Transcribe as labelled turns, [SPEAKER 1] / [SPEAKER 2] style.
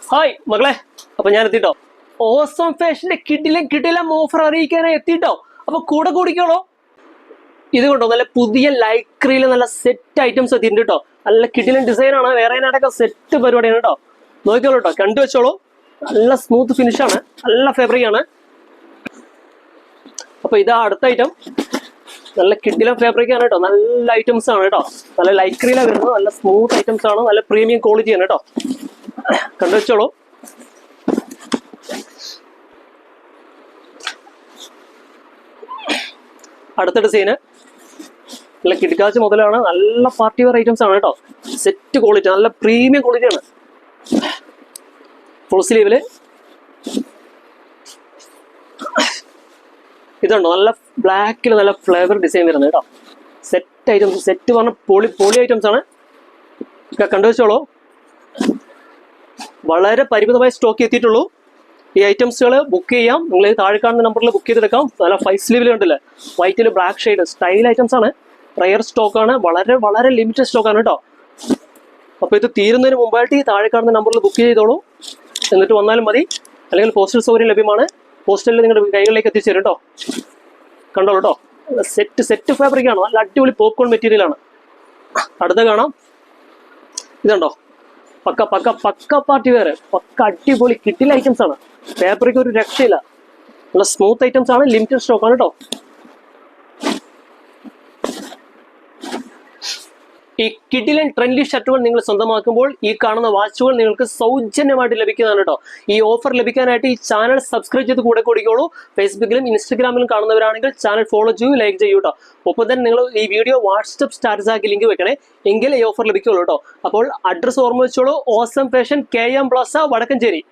[SPEAKER 1] Hi മകളെ, അപ്പൊ ഞാൻ എത്തിട്ടോ. ഓസം ഫാഷന്റെ കിടിലം ഓഫർ അറിയിക്കാനായി എത്തിട്ടോ. അപ്പൊ കൂടെ കൂടിക്കോളോ. ഇത് കൊണ്ടോ നല്ല പുതിയ ലൈക്രയില് നല്ല സെറ്റ് ഐറ്റംസ് എത്തിയിട്ടുണ്ട് കേട്ടോ. നല്ല കിടിലൻ ഡിസൈൻ ആണ്, വേറെ നാടൊക്കെ സെറ്റ് പരിപാടിയാണ് കേട്ടോ. നോക്കിക്കോളൂ കേട്ടോ, കണ്ടുവെച്ചോളൂ. നല്ല സ്മൂത്ത് ഫിനിഷ് ആണ്, നല്ല ഫാബ്രിക് ആണ്. അപ്പൊ ഇതാ അടുത്ത ഐറ്റം. നല്ല കിടിലൻ ഫാബ്രിക് ആണ് കേട്ടോ, നല്ല ഐറ്റംസ് ആണ് കേട്ടോ. നല്ല ലൈക്രയിലാണ് വരുന്നത്, നല്ല സ്മൂത്ത് ഐറ്റംസ് ആണ്, നല്ല പ്രീമിയം ക്വാളിറ്റി ആണ് കേട്ടോ. കണ്ടുവെച്ചോളൂ. അടുത്ത ഡിസൈന് നല്ല കിടക്കാച്ച് മുതലാണ്, നല്ല പാർട്ടി വെയർ ഐറ്റംസ് ആണ് കേട്ടോ. സെറ്റ് ക്വാളിറ്റി, നല്ല പ്രീമിയം ക്വാളിറ്റി ആണ്. ഫുൾ സ്ലീവില് ഇതുണ്ടോ, നല്ല ബ്ലാക്കിൽ നല്ല ഫ്ലേവർ ഡിസൈൻ വരുന്നത് കേട്ടോ. സെറ്റ് ഐറ്റംസ്, സെറ്റ് പറഞ്ഞ പൊളി ഐറ്റംസ് ആണ്. കണ്ടുവെച്ചോളൂ. വളരെ പരിമിതമായ സ്റ്റോക്ക് എത്തിയിട്ടുള്ളൂ. ഈ ഐറ്റംസുകൾ ബുക്ക് ചെയ്യാം. നിങ്ങൾ താഴെ കാണുന്ന നമ്പറിൽ ബുക്ക് ചെയ്തെടുക്കാം. നല്ല 5 സ്ലീവിൽ കണ്ടില്ലേ, വൈറ്റിൽ ബ്ലാക്ക് ഷെയ്ഡ് സ്റ്റൈൽ ഐറ്റംസ് ആണ്. റയർ സ്റ്റോക്കാണ്, വളരെ ലിമിറ്റഡ് സ്റ്റോക്കാണ് കേട്ടോ. അപ്പോൾ ഇത് തീരുന്നതിന് മുമ്പായിട്ട് ഈ താഴെ കാണുന്ന നമ്പറിൽ ബുക്ക് ചെയ്തോളൂ. എന്നിട്ട് വന്നാലും മതി, അല്ലെങ്കിൽ പോസ്റ്റൽ സൗകര്യം ലഭ്യമാണ്. പോസ്റ്റലിൽ നിങ്ങളുടെ കൈകളിലേക്ക് എത്തിച്ചു തരും കേട്ടോ. കണ്ടോളൂ കേട്ടോ, സെറ്റ് ഫാബ്രിക് ആണ്, നല്ല അടിപൊളി പോപ്കോൺ മെറ്റീരിയൽ ആണ്. അടുത്ത കാണാം. ഇതുണ്ടോ, പക്ക പാർട്ടി വെയർ, പക്ക അടിപൊളി കിട്ടില്ല ഐറ്റംസ് ആണ്. ഫാബ്രിക് ഒരു രക്ഷയില്ല, നല്ല സ്മൂത്ത് ഐറ്റംസ് ആണ്, ലിമിറ്റഡ് സ്റ്റോക്ക് ആണ് കേട്ടോ. ഈ കിഡിലൻ ട്രെൻഡി ഷർട്ടുകൾ നിങ്ങൾ സ്വന്തമാക്കുമ്പോൾ ഈ കാണുന്ന വാച്ചുകൾ നിങ്ങൾക്ക് സൗജന്യമായിട്ട് ലഭിക്കുന്നതാണ് കേട്ടോ. ഈ ഓഫർ ലഭിക്കാനായിട്ട് ഈ ചാനൽ സബ്സ്ക്രൈബ് ചെയ്ത് കൂടെ കൂടിക്കോളൂ. ഫേസ്ബുക്കിലും ഇൻസ്റ്റഗ്രാമിലും കാണുന്നവരാണെങ്കിൽ ചാനൽ ഫോളോ ചെയ്യൂ, ലൈക്ക് ചെയ്യൂ കേട്ടോ. ഒപ്പം തന്നെ നിങ്ങൾ ഈ വീഡിയോ വാട്സ്ആപ്പ് സ്റ്റാറ്റസ് ആക്കി ലിങ്ക് വെക്കണേ, എങ്കിലേ ഈ ഓഫർ ലഭിക്കുള്ളൂ കേട്ടോ. അപ്പോൾ അഡ്രസ്സ് ഓർമ്മ വെച്ചോളൂ. Awesome fashion KM plaza, Vadakkanchery.